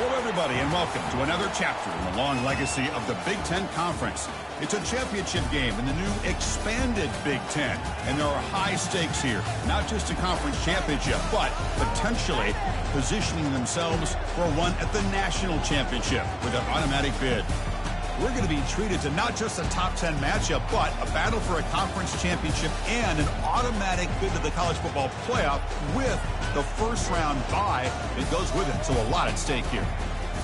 Hello, everybody, and welcome to another chapter in the long legacy of the Big Ten Conference. It's a championship game in the new expanded Big Ten, and there are high stakes here. Not just a conference championship, but potentially positioning themselves for one at the national championship with an automatic bid. We're going to be treated to not just a top 10 matchup, but a battle for a conference championship and an automatic bid to the college football playoff with the first round bye that goes with it. So a lot at stake here.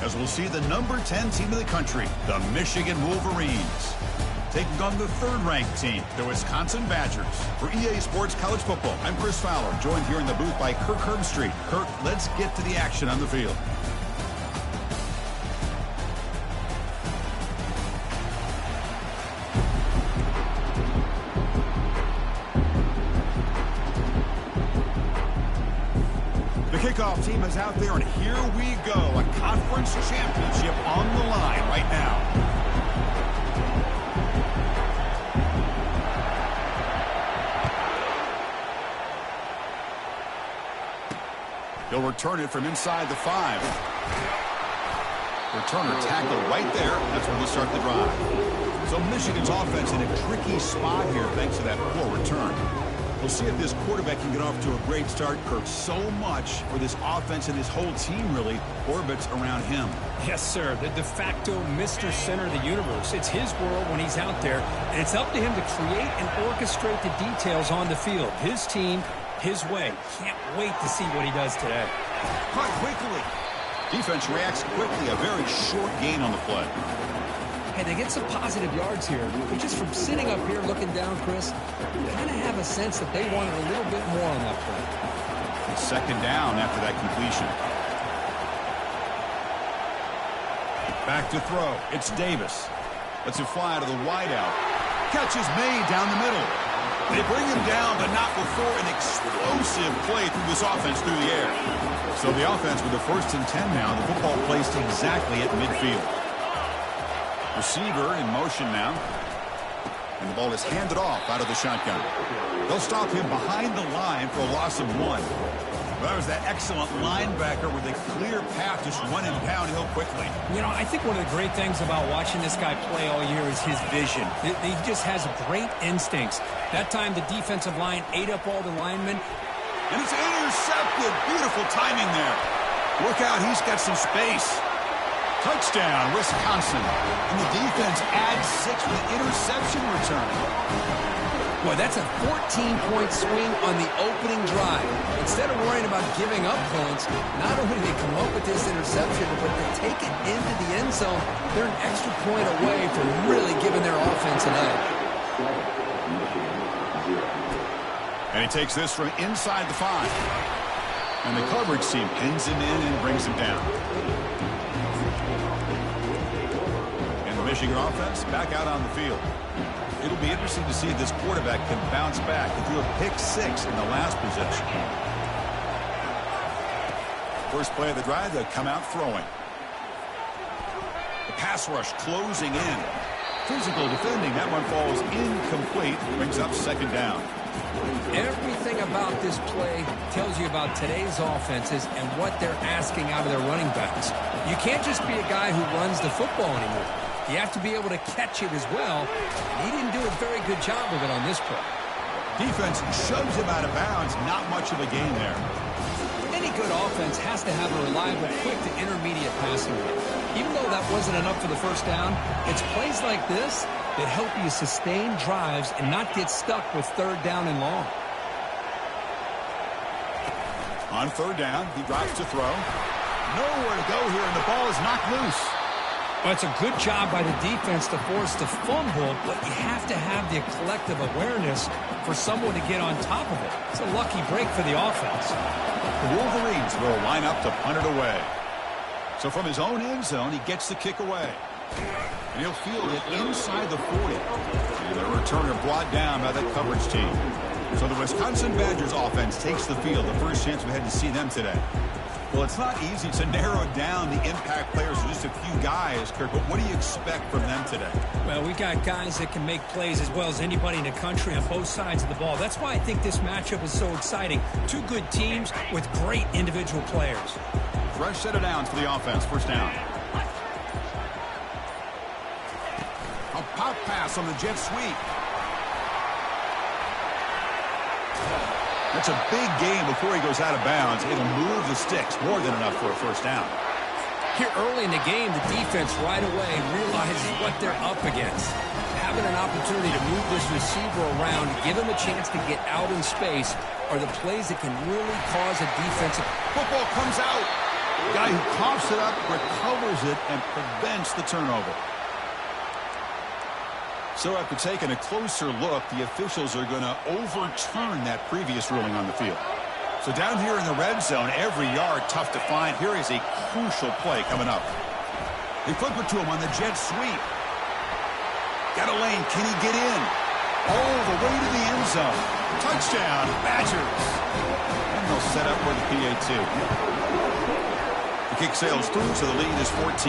As we'll see the number 10 team in the country, the Michigan Wolverines, taking on the third-ranked team, the Wisconsin Badgers. For EA Sports College Football, I'm Chris Fowler, joined here in the booth by Kirk Herbstreit. Kirk, let's get to the action on the field. Kickoff team is out there, and here we go. A conference championship on the line right now. He'll return it from inside the 5. Returner tackle right there. That's where they'll start the drive. So Michigan's offense in a tricky spot here thanks to that poor return. We'll see if this quarterback can get off to a great start, Kirk. So much for this offense and his whole team really orbits around him. Yes, sir. The de facto Mr. Center of the universe. It's his world when he's out there, and it's up to him to create and orchestrate the details on the field. His team, his way. Can't wait to see what he does today. Caught quickly. Defense reacts quickly. A very short gain on the play. Hey, they get some positive yards here, but just from sitting up here looking down, Chris, you kind of have a sense that they wanted a little bit more on that play. Second down after that completion. Back to throw. It's Davis. Lets it fly to the wideout. Catch is made down the middle. They bring him down, but not before an explosive play through this offense through the air. So the offense with the 1st and 10 now. The football placed exactly at midfield. Receiver in motion now. And the ball is handed off out of the shotgun. They'll stop him behind the line for a loss of 1. That was that excellent linebacker with a clear path just running downhill quickly. You know, I think one of the great things about watching this guy play all year is his vision. He just has great instincts. That time the defensive line ate up all the linemen. And it's intercepted. Beautiful timing there. Look out, he's got some space. Touchdown, Wisconsin. And the defense adds 6 with an interception return. Boy, that's a 14-point swing on the opening drive. Instead of worrying about giving up points, not only do they come up with this interception, but to take it into the end zone, they're an extra point away from really giving their offense an edge. And he takes this from inside the 5. And the coverage team pins him in and brings him down. Michigan offense back out on the field. It'll be interesting to see if this quarterback can bounce back. He threw a pick 6 in the last possession. First play of the drive, they'll come out throwing. The pass rush closing in. Physical defending. That one falls incomplete. Brings up 2nd down. Everything about this play tells you about today's offenses and what they're asking out of their running backs. You can't just be a guy who runs the football anymore. You have to be able to catch it as well. He didn't do a very good job of it on this play. Defense shoves him out of bounds. Not much of a gain there. Any good offense has to have a reliable, quick to intermediate passing game. Even though that wasn't enough for the first down, it's plays like this that help you sustain drives and not get stuck with 3rd down and long. On 3rd down, he drops to throw. Nowhere to go here, and the ball is knocked loose. Well, it's a good job by the defense to force the fumble, but you have to have the collective awareness for someone to get on top of it. It's a lucky break for the offense. The Wolverines will line up to punt it away. So from his own end zone, he gets the kick away. And he'll field it inside the 40. And the returner brought down by the coverage team. So the Wisconsin Badgers offense takes the field. The first chance we had to see them today. Well, it's not easy to narrow down the impact players to just a few guys, Kirk, but what do you expect from them today? Well, we got guys that can make plays as well as anybody in the country on both sides of the ball. That's why I think this matchup is so exciting. Two good teams with great individual players. Fresh set of downs for the offense. First down. A pop pass on the jet sweep. That's a big gain before he goes out of bounds. It'll move the sticks. More than enough for a first down. Here early in the game, the defense right away realizes what they're up against. Having an opportunity to move this receiver around, give him a chance to get out in space, are the plays that can really cause a defensive... Football comes out. Guy who coughs it up, recovers it, and prevents the turnover. So after taking a closer look, the officials are going to overturn that previous ruling on the field. So down here in the red zone, every yard tough to find. Here is a crucial play coming up. They flip it to him on the jet sweep. Got a lane. Can he get in? All the way to the end zone. Touchdown, Badgers. And they'll set up for the PAT. The kick sails through, so the lead is 14-0.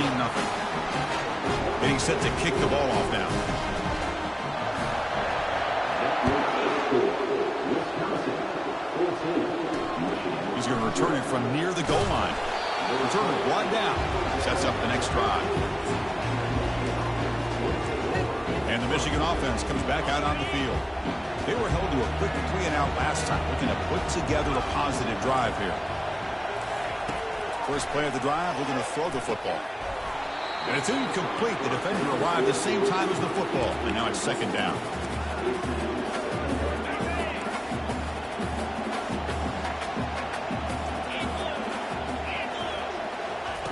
Getting set to kick the ball off now. He's going to return it from near the goal line. Return it wide down. Sets up the next drive. And the Michigan offense comes back out on the field. They were held to a quick 3-and-out last time, looking to put together a positive drive here. First play of the drive, we're going to throw the football. And it's incomplete. The defender arrived the same time as the football. And now it's second down.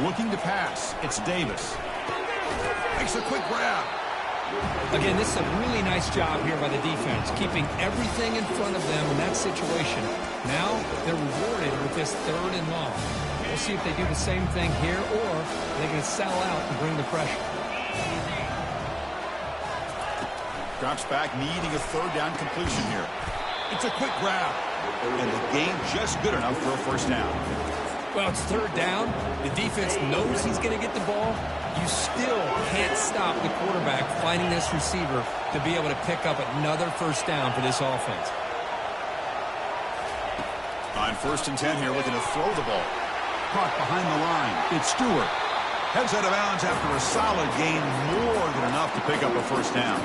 Looking to pass. It's Davis. Makes a quick grab. Again, this is a really nice job here by the defense, keeping everything in front of them in that situation. Now they're rewarded with this 3rd and long. We'll see if they do the same thing here, or they're going to sell out and bring the pressure. Drops back, needing a 3rd down completion here. It's a quick grab. And the game just good enough for a first down. Well, it's 3rd down. The defense knows he's going to get the ball. You still can't stop the quarterback finding this receiver to be able to pick up another first down for this offense. On 1st and 10 here, looking to throw the ball. Caught behind the line. It's Stewart. Heads out of bounds after a solid gain, more than enough to pick up a first down.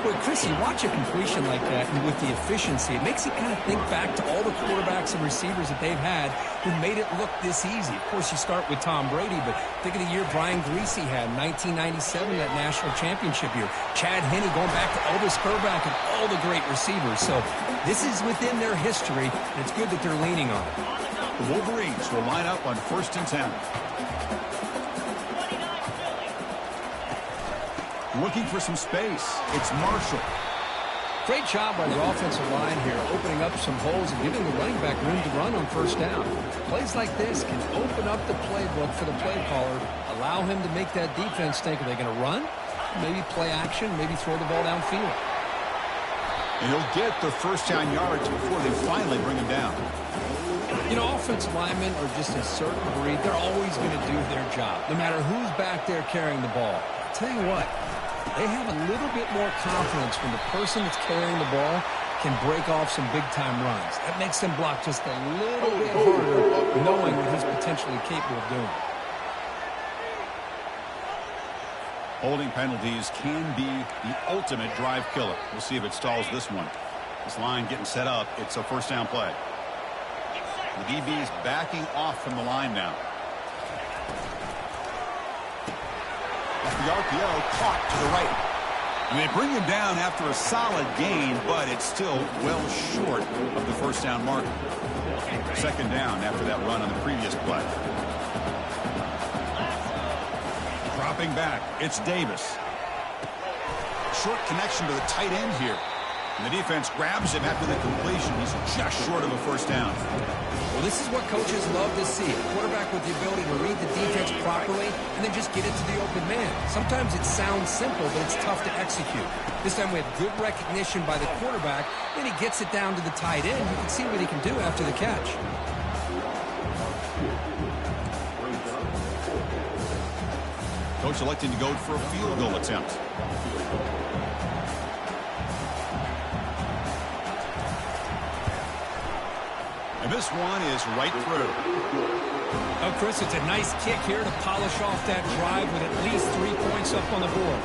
Well, Chris, you watch a completion like that, and with the efficiency, it makes you kind of think back to all the quarterbacks and receivers that they've had who made it look this easy. Of course, you start with Tom Brady, but think of the year Brian Griese had in 1997, that national championship year. Chad Henne going back to Elvis Grbac and all the great receivers. So this is within their history, and it's good that they're leaning on it. The Wolverines will line up on 1st and 10. Looking for some space. It's Marshall. Great job by the offensive line here, opening up some holes and giving the running back room to run on first down. Plays like this can open up the playbook for the play caller, allow him to make that defense think, are they going to run? Maybe play action, maybe throw the ball downfield. And he'll get the first down yards before they finally bring him down. You know, offensive linemen are just a certain breed. They're always going to do their job, no matter who's back there carrying the ball. I'll tell you what. They have a little bit more confidence when the person that's carrying the ball can break off some big-time runs. That makes them block just a little bit harder, knowing what he's potentially capable of doing. Holding penalties can be the ultimate drive killer. We'll see if it stalls this one. This line getting set up. It's a first down play. The DB is backing off from the line now. Off the RPO, caught to the right. And they bring him down after a solid gain, but it's still well short of the first down mark. Second down after that run on the previous play. Dropping back, it's Davis. Short connection to the tight end here. And the defense grabs him after the completion. He's just short of a first down. Well, this is what coaches love to see. A quarterback with the ability to read the defense properly and then just get it to the open man. Sometimes it sounds simple, but it's tough to execute. This time we have good recognition by the quarterback. Then he gets it down to the tight end. You can see what he can do after the catch. Coach electing to go for a field goal attempt. And this one is right through. Oh, Chris, it's a nice kick here to polish off that drive with at least 3 points up on the board.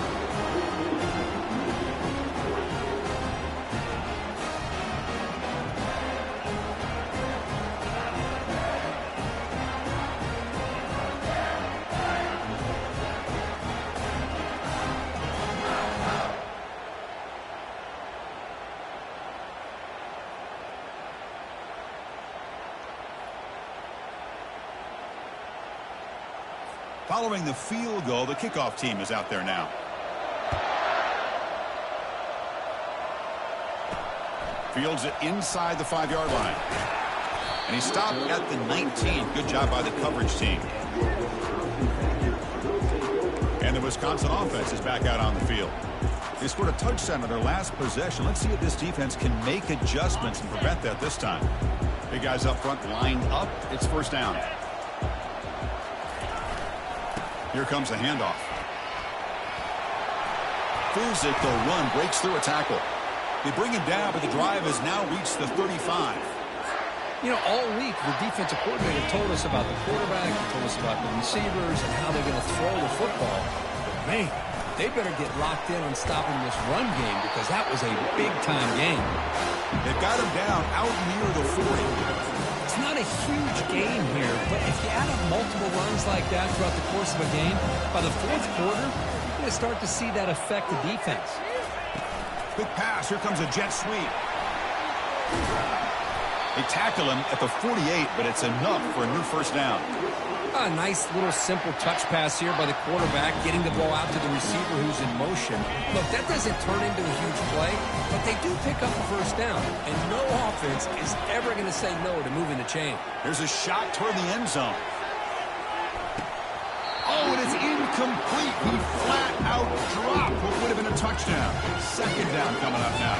Following the field goal, the kickoff team is out there now. Fields it inside the 5-yard line. And he stopped at the 19. Good job by the coverage team. And the Wisconsin offense is back out on the field. They scored a touchdown on their last possession. Let's see if this defense can make adjustments and prevent that this time. Big guys up front lined up. It's first down. Here comes the handoff. Fools it, the run breaks through a tackle. They bring him down, but the drive has now reached the 35. You know, all week, the defensive coordinator told us about the quarterback, he told us about the receivers and how they're going to throw the football. But, man, they better get locked in on stopping this run game because that was a big-time game. They've got him down out near the 40. It's not a huge game here, but if you add up multiple runs like that throughout the course of a game, by the fourth quarter, you're going to start to see that affect the defense. Quick pass. Here comes a jet sweep. They tackle him at the 48, but it's enough for a new first down. A nice little simple touch pass here by the quarterback, getting the ball out to the receiver who's in motion. Look, that doesn't turn into a huge play, but they do pick up a first down, and no offense is ever going to say no to moving the chain. There's a shot toward the end zone. Oh, and it's incomplete. He flat out dropped what would have been a touchdown. Second down coming up now.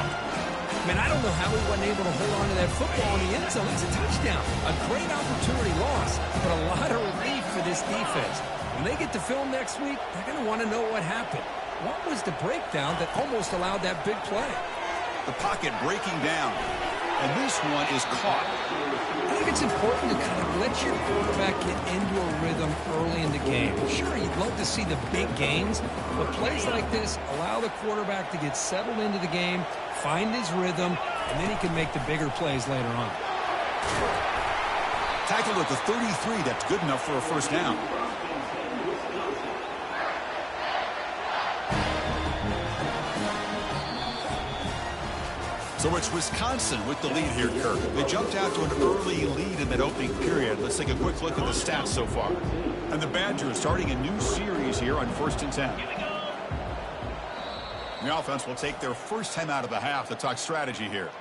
Man, I don't know how he wasn't able to hold on to that football in the end zone. It's a touchdown. A great opportunity lost, but a lot of relief for this defense. When they get to film next week, they're going to want to know what happened. What was the breakdown that almost allowed that big play? The pocket breaking down, and this one is caught. I think it's important to kind of let your quarterback get into a rhythm early in the game. Sure, you'd love to see the big gains, but plays like this allow the quarterback to get settled into the game, find his rhythm, and then he can make the bigger plays later on. Tackled at the 33. That's good enough for a first down. So it's Wisconsin with the lead here, Kirk. They jumped out to an early lead in that opening period. Let's take a quick look at the stats so far. And the Badgers starting a new series here on 1st and 10. The offense will take their first time out of the half to talk strategy here.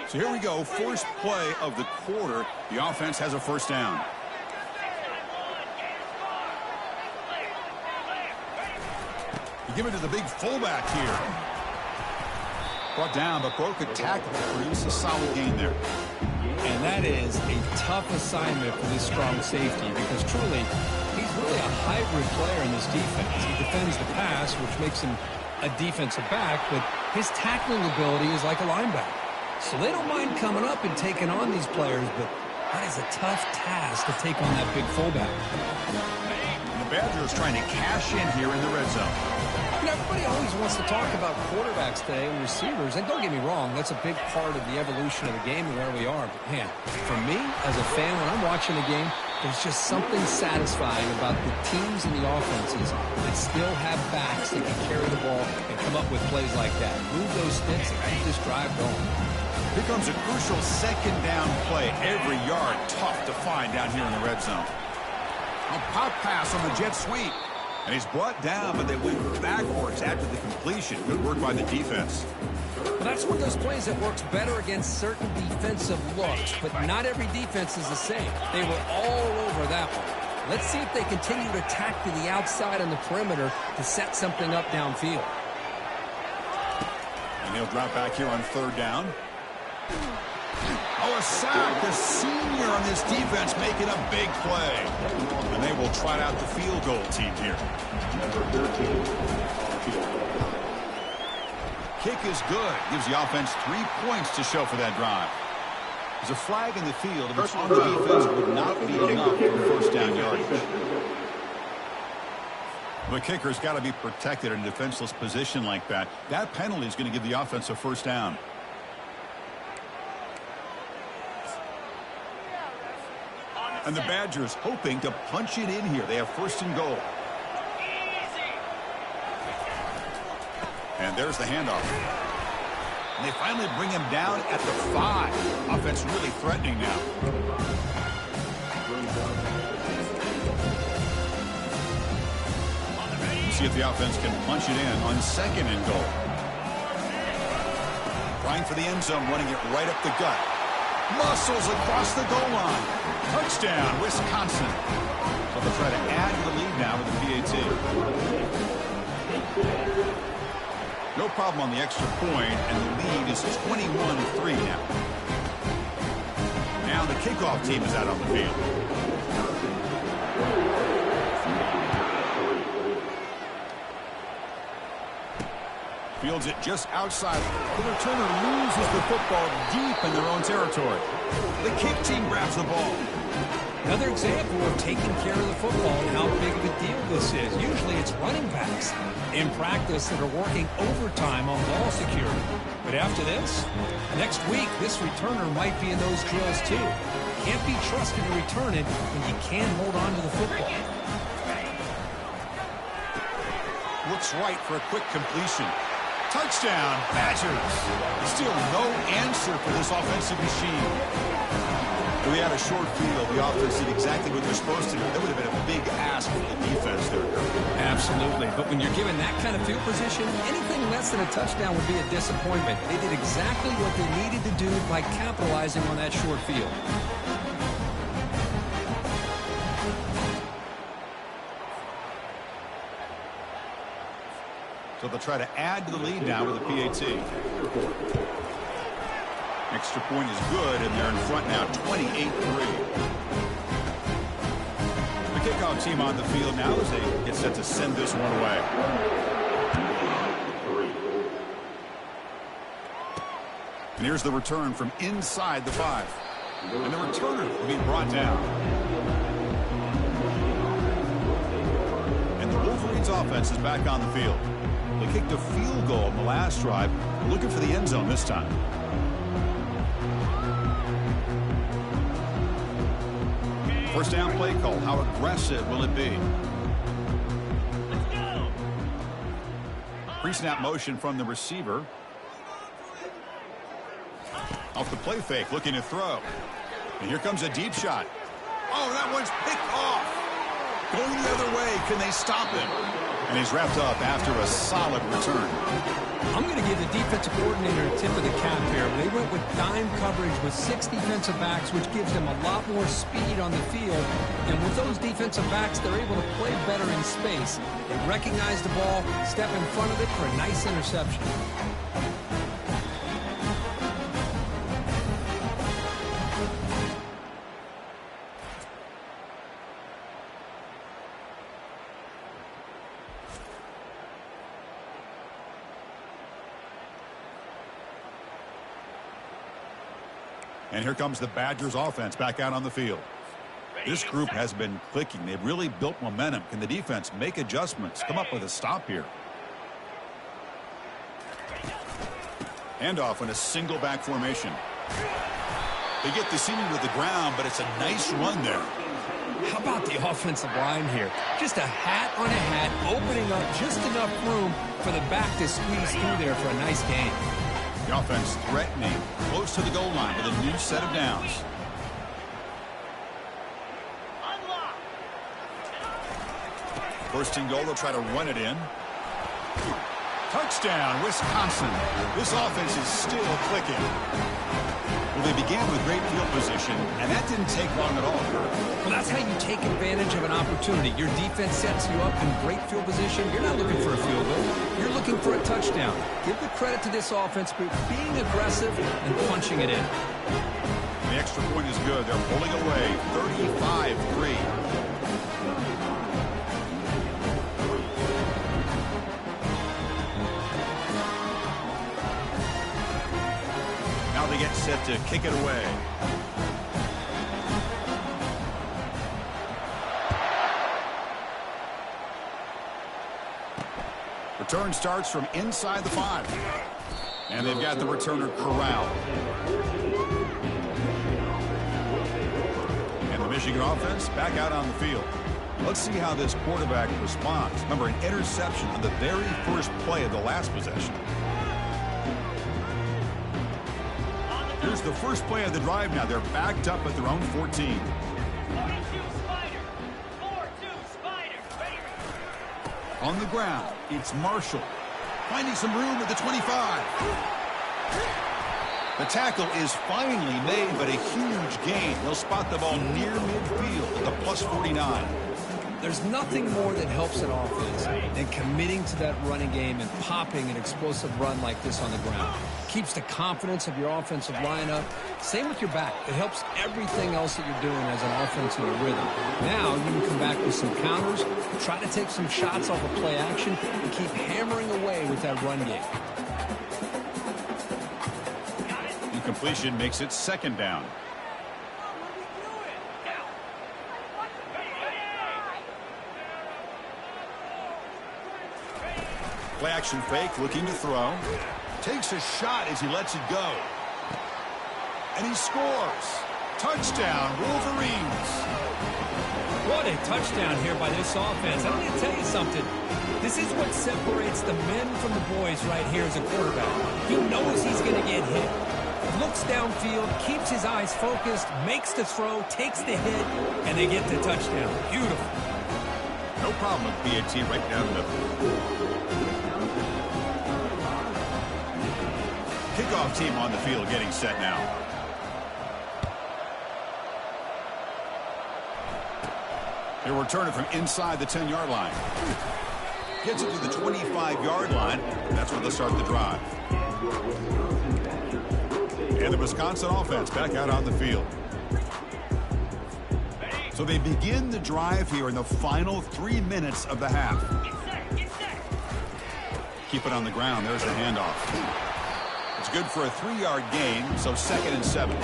So here we go, first play of the quarter. The offense has a first down. You give it to the big fullback here. Brought down, but broke a tackle to produce a solid gain there. And that is a tough assignment for this strong safety because truly, he's really a hybrid player in this defense. He defends the pass, which makes him a defensive back, but his tackling ability is like a linebacker. So they don't mind coming up and taking on these players, but that is a tough task to take on that big fullback. And the Badgers trying to cash in here in the red zone. You know, everybody always wants to talk about quarterbacks today and receivers, and don't get me wrong, that's a big part of the evolution of the game and where we are. But, man, for me, as a fan, when I'm watching the game, there's just something satisfying about the teams and the offenses that still have backs that can carry the ball and come up with plays like that. Move those sticks and keep this drive going. Here comes a crucial second down play. Every yard tough to find down here in the red zone. A pop pass on the jet sweep. And he's brought down, but they went backwards after the completion. Good work by the defense. Well, that's one of those plays that works better against certain defensive looks, but not every defense is the same. They were all over that one. Let's see if they continue to attack to the outside on the perimeter to set something up downfield. And he'll drop back here on third down. Oh, a sack. The senior on this defense making a big play. And they will trot out the field goal team here. Kick is good. Gives the offense 3 points to show for that drive. There's a flag in the field. If it's on the defense, it would not be enough for first down yardage. The kicker's got to be protected in a defenseless position like that. That penalty is going to give the offense a first down. And the Badgers hoping to punch it in here. They have first and goal. And there's the handoff. And they finally bring him down at the 5. Offense really threatening now. See if the offense can punch it in on second and goal. Trying for the end zone, running it right up the gut. Muscles across the goal line. Touchdown, Wisconsin. So they'll try to add to the lead now with the PAT. No problem on the extra point, and the lead is 21-3 now. Now the kickoff team is out on the field. Fields it just outside. The returner loses the football deep in their own territory. The kick team grabs the ball. Another example of taking care of the football and how big of a deal this is. Usually it's running backs in practice that are working overtime on ball security. But after this, next week, this returner might be in those drills too. Can't be trusted to return it when you can't hold on to the football. Looks right for a quick completion. Touchdown, Badgers. Still no answer for this offensive machine. If we had a short field, the offense did exactly what they're supposed to do. That would have been a big ask for the defense there. Absolutely. But when you're given that kind of field position, anything less than a touchdown would be a disappointment. They did exactly what they needed to do by capitalizing on that short field. So they'll try to add to the lead now with the PAT. Extra point is good, and they're in front now, 28-3. The kickoff team on the field now as they get set to send this one away. And here's the return from inside the 5. And the returner will be brought down. And the Wolverines offense is back on the field. They kicked a field goal in the last drive, looking for the end zone this time. First down play call. How aggressive will it be? Pre-snap motion from the receiver. Off the play fake, looking to throw. And here comes a deep shot. Oh, that one's picked off. Going the other way. Can they stop him? And he's wrapped up after a solid return. I'm going to give the defensive coordinator a tip of the cap here. They went with dime coverage with 6 defensive backs, which gives them a lot more speed on the field. And with those defensive backs, they're able to play better in space. They recognize the ball, step in front of it for a nice interception. And here comes the Badgers offense back out on the field. This group has been clicking. They've really built momentum. Can the defense make adjustments? Come up with a stop here. Handoff in a single back formation. They get the senior to the ground, but it's a nice run there. How about the offensive line here? Just a hat on a hat, opening up just enough room for the back to squeeze through there for a nice gain. The offense threatening, close to the goal line with a new set of downs. First and goal, they'll try to run it in. Touchdown, Wisconsin. This offense is still clicking. Well, they began with great field position, and that didn't take long at all. Well, that's how you take advantage of an opportunity. Your defense sets you up in great field position. You're not looking for a field goal. You're looking for a touchdown. Give the credit to this offense for being aggressive and punching it in. The extra point is good. They're pulling away, 35-3. get set to kick it away. Return starts from inside the 5. And they've got the returner corralled. And the Michigan offense back out on the field. Let's see how this quarterback responds. Remember, an interception on the very first play of the last possession. Here's the first play of the drive now. They're backed up at their own 14. 42 Spider. 4-2 Spider. Ready. On the ground, it's Marshall. Finding some room at the 25. The tackle is finally made, but a huge gain. They'll spot the ball near midfield at the plus 49. There's nothing more that helps an offense than committing to that running game and popping an explosive run like this on the ground. Keeps the confidence of your offensive lineup. Same with your back. It helps everything else that you're doing as an offense in a rhythm. Now you can come back with some counters, try to take some shots off of play action, and keep hammering away with that run game. Incompletion makes it second down. Play action fake, looking to throw. Takes a shot as he lets it go. And he scores. Touchdown, Wolverines. What a touchdown here by this offense. I'm going to tell you something. This is what separates the men from the boys right here as a quarterback. He knows he's going to get hit. Looks downfield, keeps his eyes focused, makes the throw, takes the hit, and they get the touchdown. Beautiful. No problem with PAT right down the middle. Kickoff team on the field getting set now. He'll return it from inside the 10-yard line. Gets it to the 25-yard line. That's where they'll start the drive. And the Wisconsin offense back out on the field. So they begin the drive here in the final 3 minutes of the half. Keep it on the ground. There's the handoff. It's good for a 3-yard gain, so 2nd and 7.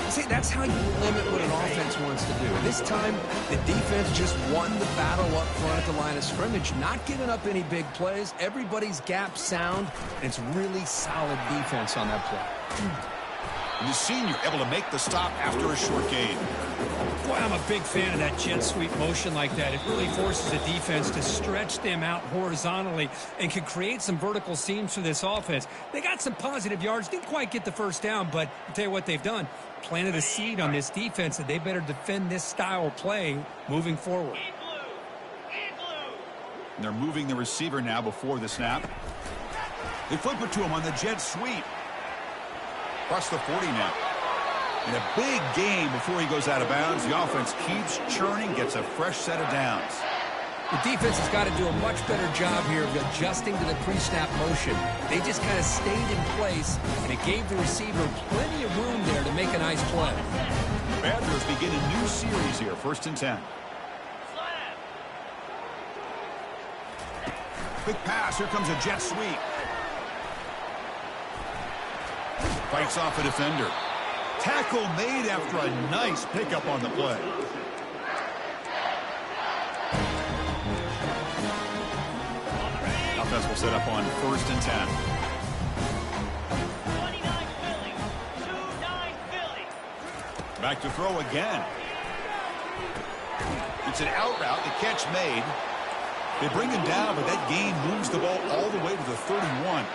See, that's how you limit what an offense wants to do. This time, the defense just won the battle up front at the line of scrimmage, not giving up any big plays. Everybody's gap sound, and it's really solid defense on that play. And the senior able to make the stop after a short gain. Boy, I'm a big fan of that jet sweep motion like that. It really forces the defense to stretch them out horizontally and can create some vertical seams for this offense. They got some positive yards, didn't quite get the first down, but I'll tell you what they've done. Planted a seed on this defense that they better defend this style of play moving forward. And they're moving the receiver now before the snap. They flip it to him on the jet sweep. Across the 40 now. And a big gain before he goes out of bounds. The offense keeps churning, gets a fresh set of downs. The defense has got to do a much better job here of adjusting to the pre-snap motion. They just kind of stayed in place, and it gave the receiver plenty of room there to make a nice play. The Badgers begin a new series here, 1st and 10. Quick pass, here comes a jet sweep. Fights off a defender. Tackle made after a nice pickup on the play. Offense will set up on 1st and 10. 29 Philly. 2-9 Philly. Back to throw again. It's an out route. The catch made. They bring him down, but that gain moves the ball all the way to the 31.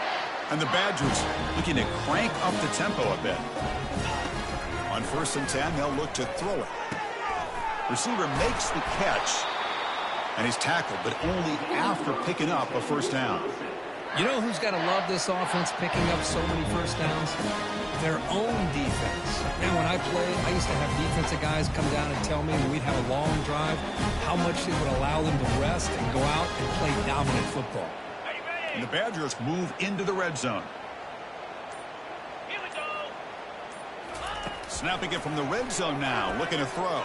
And the Badgers looking to crank up the tempo a bit. On 1st and 10, they'll look to throw it. Receiver makes the catch, and he's tackled, but only after picking up a first down. You know who's got to love this offense picking up so many first downs? Their own defense. Man, when I played, I used to have defensive guys come down and tell me when we'd have a long drive how much it would allow them to rest and go out and play dominant football. And the Badgers move into the red zone. Here we go. Snapping it from the red zone now, looking to throw.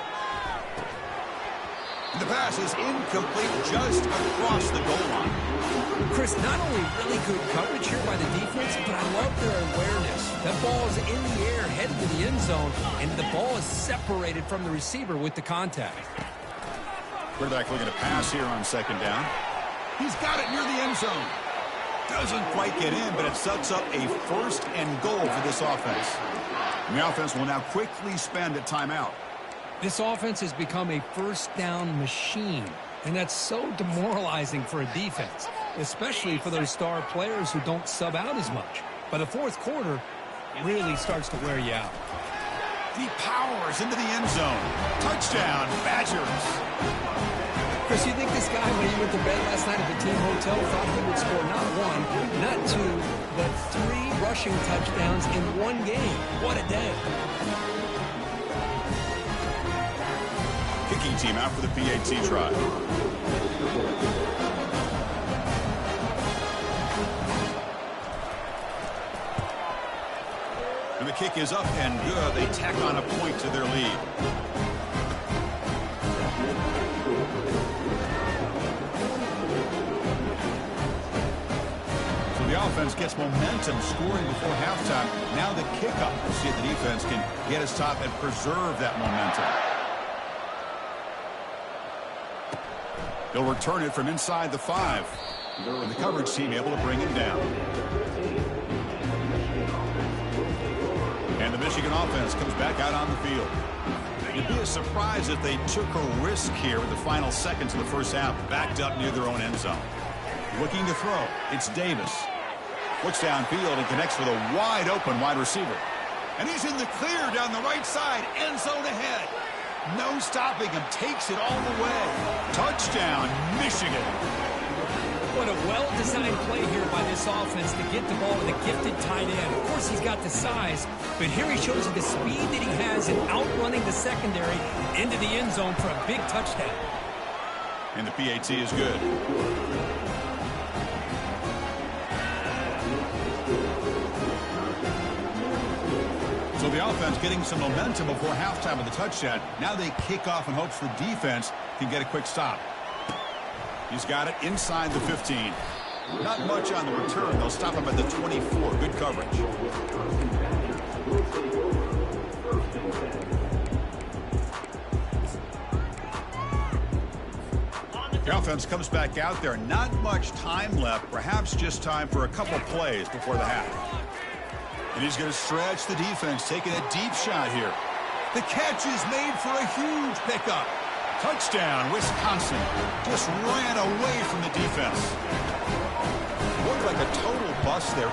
And the pass is incomplete just across the goal line. Chris, not only really good coverage here by the defense, but I love their awareness. That ball is in the air, headed to the end zone, and the ball is separated from the receiver with the contact. Quarterback looking to pass here on second down. He's got it near the end zone. Doesn't quite get in, but it sets up a first and goal for this offense. And the offense will now quickly spend a timeout. This offense has become a first down machine, and that's so demoralizing for a defense, especially for those star players who don't sub out as much. By the fourth quarter, it really starts to wear you out. He powers into the end zone. Touchdown, Badgers. Chris, you think this guy, when he went to bed last night at the team hotel, thought he would score not one, not two, but 3 rushing touchdowns in one game? What a day. Kicking team out for the PAT try. And the kick is up and good. They tack on a point to their lead. So the offense gets momentum scoring before halftime. Now the kickoff. We'll see if the defense can get his top and preserve that momentum. They'll return it from inside the 5. And the coverage team able to bring him down. And the Michigan offense comes back out on the field. It'd be a surprise if they took a risk here in the final seconds of the first half, backed up near their own end zone. Looking to throw. It's Davis. Looks downfield and connects with a wide open wide receiver. And he's in the clear down the right side. End zone ahead. No stopping him. Takes it all the way. Touchdown, Michigan. What a well-designed play here by this offense to get the ball with a gifted tight end. Of course, he's got the size, but here he shows you the speed that he has in outrunning the secondary into the end zone for a big touchdown. And the PAT is good. So the offense getting some momentum before halftime of the touchdown. Now they kick off in hopes the defense can get a quick stop. He's got it inside the 15. Not much on the return. They'll stop him at the 24. Good coverage. The offense comes back out there. Not much time left. Perhaps just time for a couple plays before the half. And he's going to stretch the defense, taking a deep shot here. The catch is made for a huge pickup. Touchdown, Wisconsin. Just ran away from the defense. Looked like a total bust there.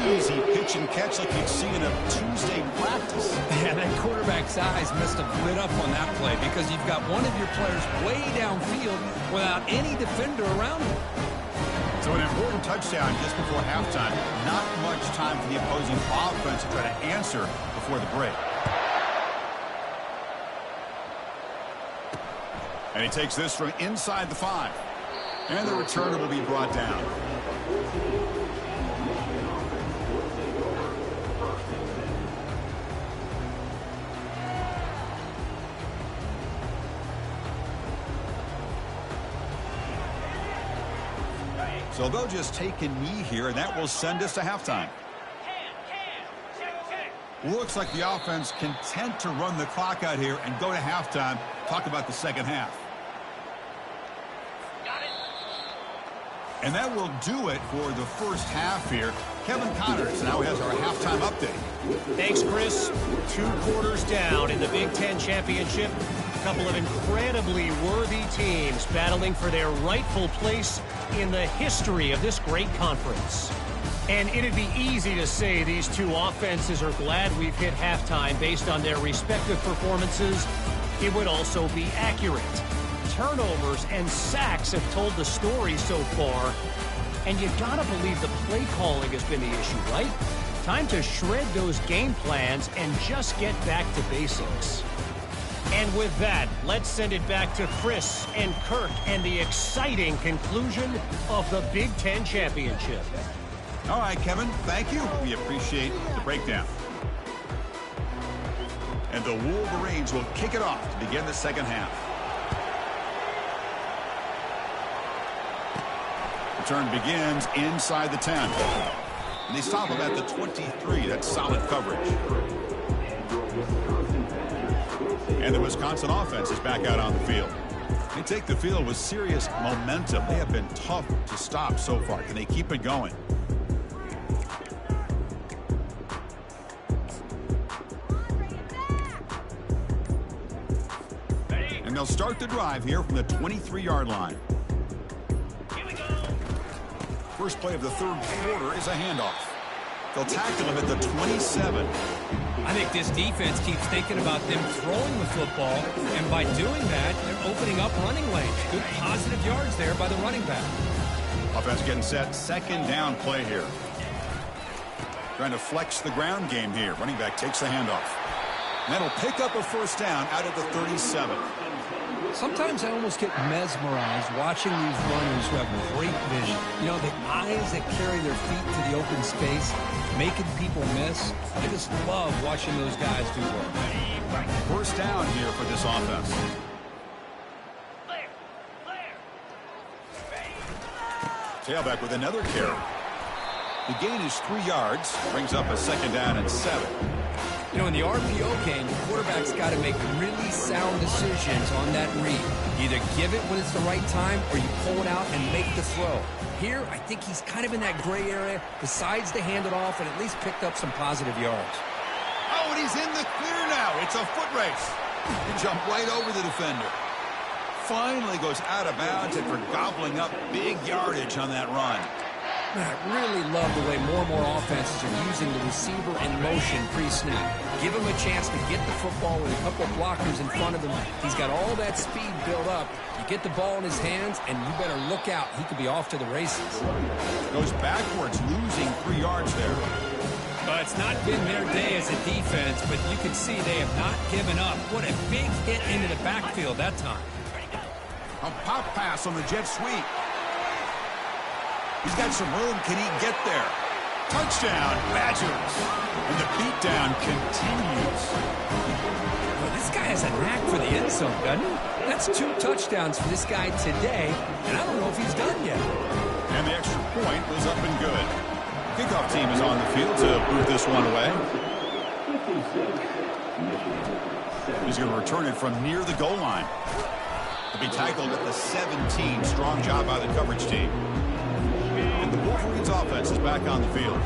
Easy pitch and catch like you'd see in a Tuesday practice. Yeah, that quarterback's eyes must have lit up on that play because you've got one of your players way downfield without any defender around him. So an important touchdown just before halftime. Not much time for the opposing offense to try to answer before the break. And he takes this from inside the 5. And the returner will be brought down. So they'll just take a knee here, and that will send us to halftime. Looks like the offense content to run the clock out here and go to halftime. Talk about the second half. And that will do it for the first half here. Kevin Connors now has our halftime update. Thanks, Chris. 2 quarters down in the Big Ten Championship. A couple of incredibly worthy teams battling for their rightful place in the history of this great conference. And it'd be easy to say these two offenses are glad we've hit halftime based on their respective performances. It would also be accurate. Turnovers and sacks have told the story so far. And you gotta believe the play calling has been the issue, right? Time to shred those game plans and just get back to basics. And with that, let's send it back to Chris and Kirk and the exciting conclusion of the Big Ten Championship. All right, Kevin, thank you. We appreciate the breakdown. And the Wolverines will kick it off to begin the second half. return begins inside the 10. And they stop him at the 23. That's solid coverage. And the Wisconsin offense is back out on the field. They take the field with serious momentum. They have been tough to stop so far. Can they keep it going? And they'll start the drive here from the 23-yard line. First play of the third quarter is a handoff. They'll tackle him at the 27. I think this defense keeps thinking about them throwing the football, and by doing that, they're opening up running lanes. Good positive yards there by the running back. Offense getting set. Second down play here. Trying to flex the ground game here. Running back takes the handoff. And that'll pick up a first down out of the 37. Sometimes I almost get mesmerized watching these runners who have great vision. You know, the eyes that carry their feet to the open space, making people miss. I just love watching those guys do work. First down here for this offense. Tailback with another carry. The gain is 3 yards. Brings up a second down and 7. You know, in the RPO game, the quarterback's got to make really sound decisions on that read. Either give it when it's the right time or you pull it out and make the throw. Here, I think he's kind of in that gray area, decides to hand it off and at least picked up some positive yards. Oh, and he's in the clear now. It's a foot race. He jumped right over the defender. Finally goes out of bounds after gobbling up big yardage on that run. Man, I really love the way more and more offenses are using the receiver in motion pre-snap. Give him a chance to get the football with a couple of blockers in front of him. He's got all that speed built up. You get the ball in his hands, and you better look out. He could be off to the races. Goes backwards, losing 3 yards there. But it's not been their day as a defense, but you can see they have not given up. What a big hit into the backfield that time. A pop pass on the jet sweep. He's got some room. Can he get there? Touchdown, Badgers. And the beatdown continues. Well, this guy has a knack for the end zone, doesn't he? That's 2 touchdowns for this guy today, and I don't know if he's done yet. And the extra point was up and good. Kickoff team is on the field to boot this one away. He's going to return it from near the goal line. To be tackled at the 17. Strong job by the coverage team. And the Wolverines offense is back on the field.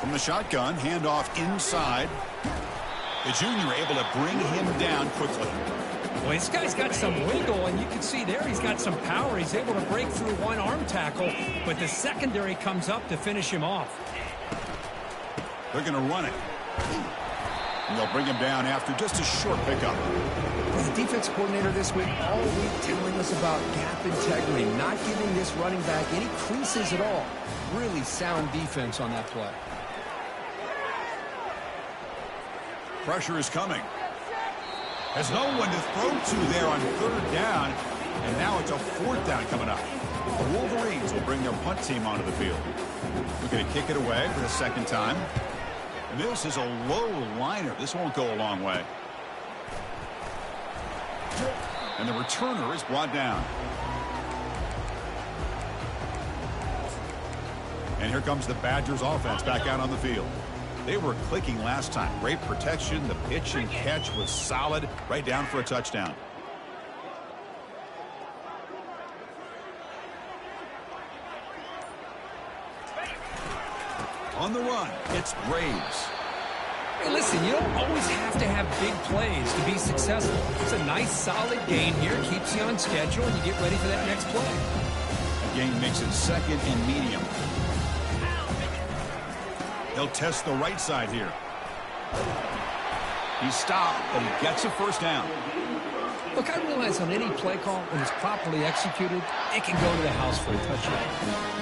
From the shotgun, handoff inside. The junior able to bring him down quickly. Well, this guy's got some wiggle, and you can see there he's got some power. He's able to break through one arm tackle, but the secondary comes up to finish him off. They're going to run it. And they'll bring him down after just a short pickup. The defense coordinator this week all week telling us about gap integrity, not giving this running back any creases at all. Really sound defense on that play. Pressure is coming. Has no one to throw to there on third down. And now it's a fourth down coming up. The Wolverines will bring their punt team onto the field. We're going to kick it away for the second time. And this is a low liner. This won't go a long way. And the returner is brought down. And here comes the Badgers offense back out on the field. They were clicking last time. Great protection. The pitch and catch was solid. Right down for a touchdown. On the run, it's Graves. Hey, listen, you don't always have to have big plays to be successful. It's a nice, solid gain here. Keeps you on schedule, and you get ready for that next play. The gain makes it second and medium. He'll test the right side here. He's stopped, but he gets a first down. Look, I realize on any play call, when it's properly executed, it can go to the house for a touchdown.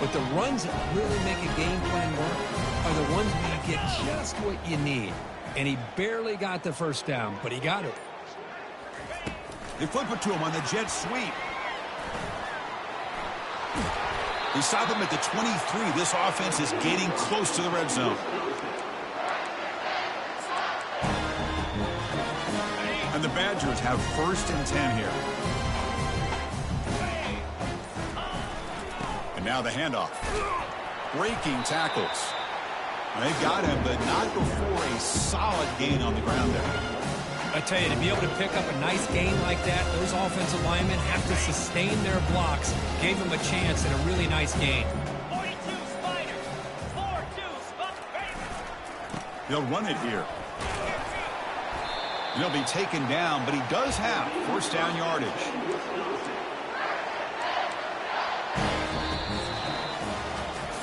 But the runs that really make a game plan work are the ones where you get just what you need. And he barely got the first down, but he got it. They flip it to him on the jet sweep. They stop him at the 23. This offense is getting close to the red zone. And the Badgers Chargers have 1st and 10 here. And now the handoff. Breaking tackles. They got him, but not before a solid gain on the ground there. I tell you, to be able to pick up a nice gain like that, those offensive linemen have to sustain their blocks. Gave them a chance at a really nice gain. 42 Spider. 4-2 Spider. They'll run it here. He'll be taken down, but he does have 1st down yardage.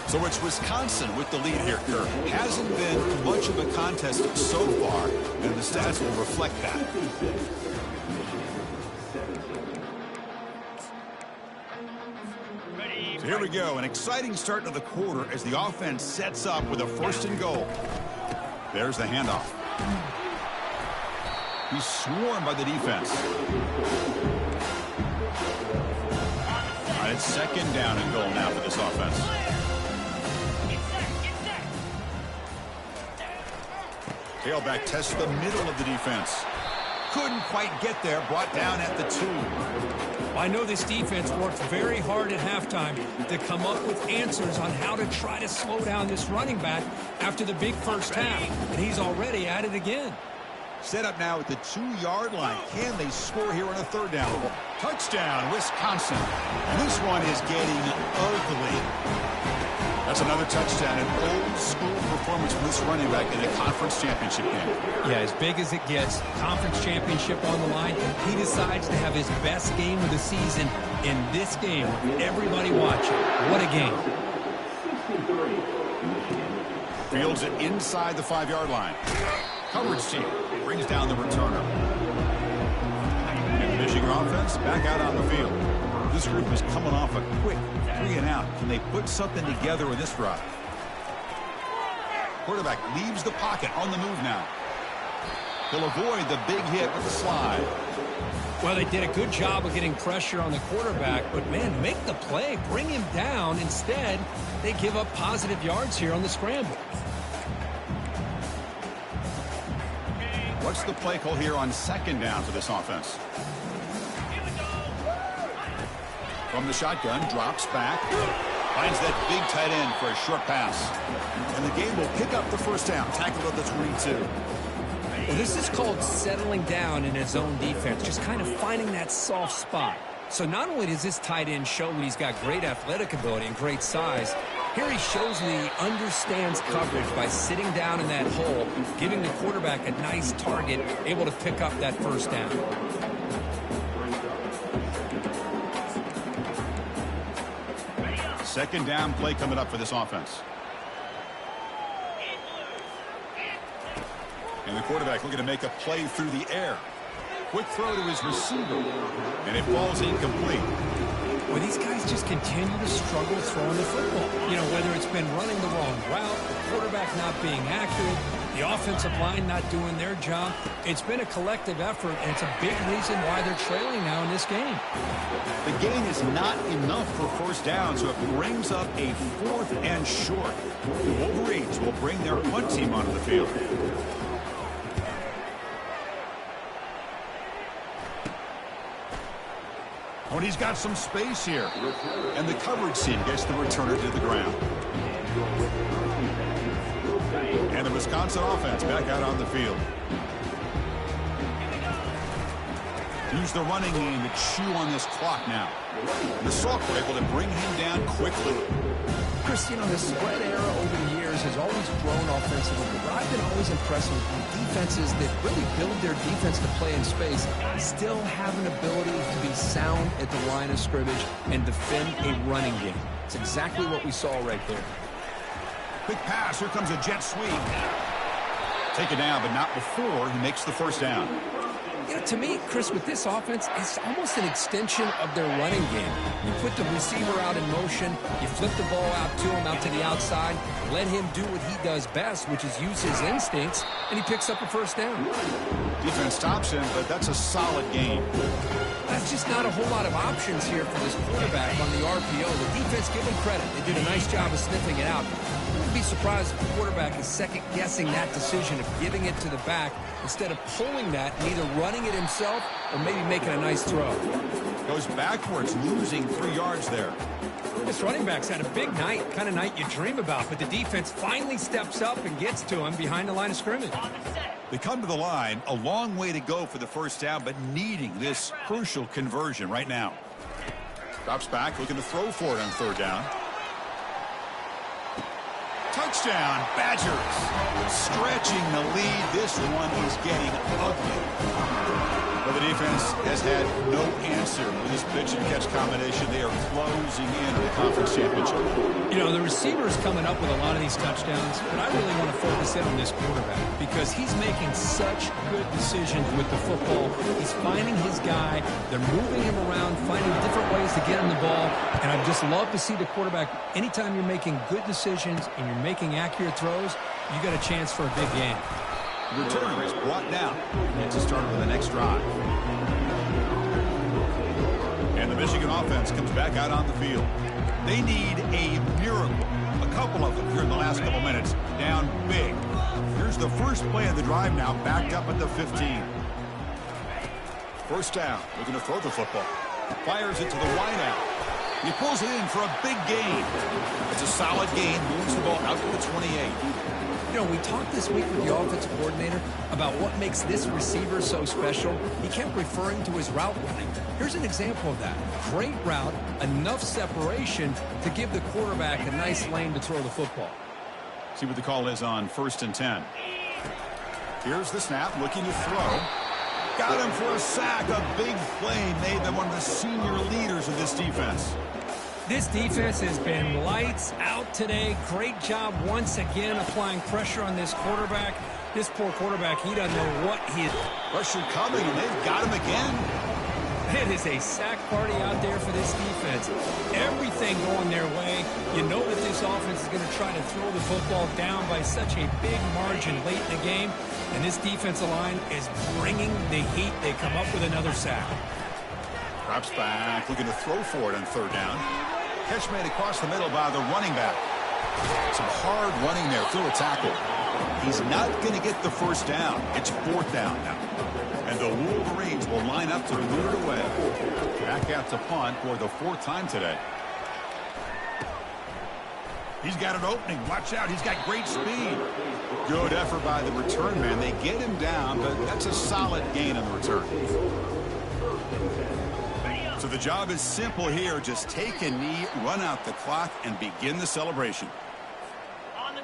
So it's Wisconsin with the lead here, Kirk. Hasn't been much of a contest so far, and the stats will reflect that. So here we go, an exciting start to the quarter as the offense sets up with a 1st and goal. There's the handoff. He's swarmed by the defense. All right, it's 2nd down and goal now for this offense. Tailback tests the middle of the defense. Couldn't quite get there. Brought down at the 2. I know this defense worked very hard at halftime to come up with answers on how to try to slow down this running back after the big first half. And he's already at it again. Set up now at the 2-yard line. Can they score here on a 3rd down? Touchdown, Wisconsin. And this one is getting ugly. That's another touchdown, an old-school performance from this running back in a conference championship game. Yeah, as big as it gets, conference championship on the line, he decides to have his best game of the season in this game. Everybody watching. What a game. Fields it inside the 5-yard line. Coverage team brings down the returner. And the Michigan offense back out on the field. This group is coming off a quick 3-and-out. Can they put something together in this drive? Quarterback leaves the pocket on the move now. He'll avoid the big hit with the slide. Well, they did a good job of getting pressure on the quarterback, but, man, make the play. Bring him down. Instead, they give up positive yards here on the scramble. What's the play call here on 2nd down for this offense? From the shotgun, drops back, finds that big tight end for a short pass. And the game will pick up the 1st down, tackled at the 22. Well, this is called settling down in his own defense, just kind of finding that soft spot. So not only does this tight end show that he's got great athletic ability and great size, here he shows that he understands coverage by sitting down in that hole, giving the quarterback a nice target, able to pick up that 1st down. Second down play coming up for this offense. And the quarterback looking to make a play through the air. Quick throw to his receiver. And it falls incomplete. Well, these guys just continue to struggle throwing the football. You know, whether it's been running the wrong route, the quarterback not being accurate, the offensive line not doing their job. It's been a collective effort, and it's a big reason why they're trailing now in this game. The gain is not enough for 1st down, so it brings up a 4th and short. The Wolverines will bring their punt team onto the field. When he's got some space here. And the coverage team gets the returner to the ground. And the Wisconsin offense back out on the field. Use the running game to chew on this clock now. The Salk were able to bring him down quickly. Chris, you know, the spread era over the years has always grown offensively, but I've been always impressed with defenses that really build their defense to play in space, still have an ability to be sound at the line of scrimmage and defend a running game. It's exactly what we saw right there. Quick pass. Here comes a jet sweep. Take it down, but not before he makes the 1st down. You know, to me, Chris, with this offense, it's almost an extension of their running game. You put the receiver out in motion, you flip the ball out to him, out to the outside, let him do what he does best, which is use his instincts, and he picks up a 1st down. Defense stops him, but that's a solid game. That's just not a whole lot of options here for this quarterback on the RPO. The defense, give them credit. They did a nice job of sniffing it out. I wouldn't be surprised if the quarterback is second-guessing that decision of giving it to the back instead of pulling that and either running it himself or maybe making a nice throw. Goes backwards, losing 3 yards there. This running back's had a big night, kind of night you dream about, but the defense finally steps up and gets to him behind the line of scrimmage. They come to the line, a long way to go for the first down, but needing this crucial conversion right now. Drops back, looking to throw for it on third down. Touchdown, Badgers. Stretching the lead. This one is getting ugly. But the defense has had no answer with this pitch and catch combination. They are closing in on the conference championship. You know, the receiver's coming up with a lot of these touchdowns, but I really want to focus in on this quarterback because he's making such good decisions with the football. He's finding his guy. They're moving him around, finding different ways to get him the ball. And I just love to see the quarterback. Anytime you're making good decisions and you're making accurate throws, you got a chance for a big game. Return is brought down. It's a start with the next drive. And the Michigan offense comes back out on the field. They need a miracle. A couple of them here in the last couple minutes. Down big. Here's the first play of the drive now, backed up at the 15. First down. Looking to throw the football. Fires it to the wideout. He pulls it in for a big gain. It's a solid gain. Moves the ball out to the 28. You know, we talked this week with the offensive coordinator about what makes this receiver so special. He kept referring to his route running. Here's an example of that. Great route, enough separation to give the quarterback a nice lane to throw the football. See what the call is on 1st and 10. Here's the snap, looking to throw. Got him for a sack. A big play made them one of the senior leaders of this defense. This defense has been lights out today. Great job once again applying pressure on this quarterback. This poor quarterback, he doesn't know what he is. Pressure coming, and they've got him again. It is a sack party out there for this defense. Everything going their way. You know that this offense is going to try to throw the football down by such a big margin late in the game. And this defensive line is bringing the heat. They come up with another sack. Drops back, looking to throw for it on third down. Catch made across the middle by the running back. Some hard running there through a tackle. He's not going to get the first down. It's fourth down now. And the Wolverines will line up to lure it away. Back out to punt for the 4th time today. He's got an opening. Watch out. He's got great speed. Good effort by the return man. They get him down, but that's a solid gain on the return. So the job is simple here. Just take a knee, run out the clock, and begin the celebration.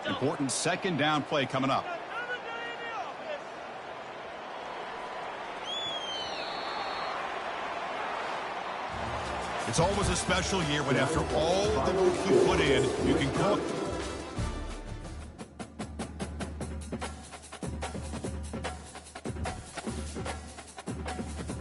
Important second down play coming up. It's always a special year, but after all the work you put in, you can call it